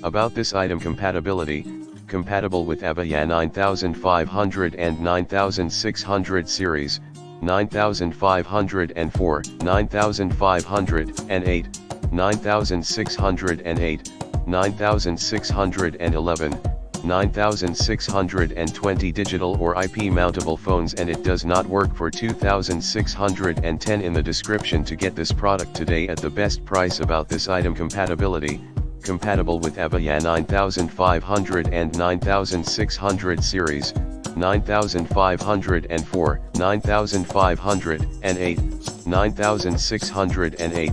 About this item compatibility, compatible with Avaya 9500 and 9600 series, 9504, 9508, 9608, 9611, 9620 digital or IP mountable phones, and it does not work for 2610 in the description to get this product today at the best price. About this item compatibility, compatible with Avaya 9500 and 9600 series, 9504, 9508, 9608,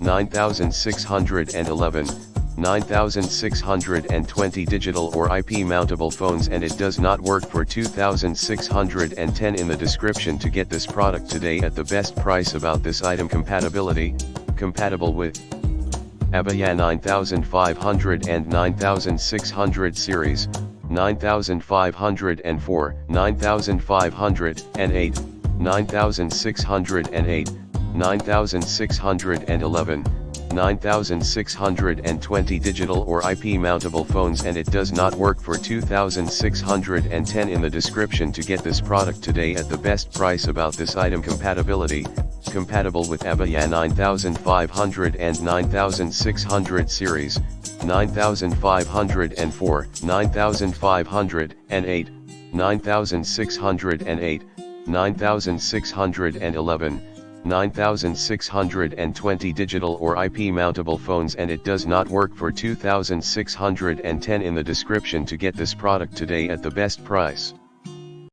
9611, 9620 digital or IP mountable phones, and it does not work for 2610 in the description to get this product today at the best price. About this item compatibility, compatible with Avaya 9500 and 9600 series, 9504, 9508, 9608, 9611, 9620 digital or IP mountable phones, and it does not work for 2610 in the description to get this product today at the best price. About this item compatibility, compatible with Avaya 9500 and 9600 series, 9504, 9508, 9608, 9611, 9620 digital or IP mountable phones, and it does not work for 2610 in the description to get this product today at the best price.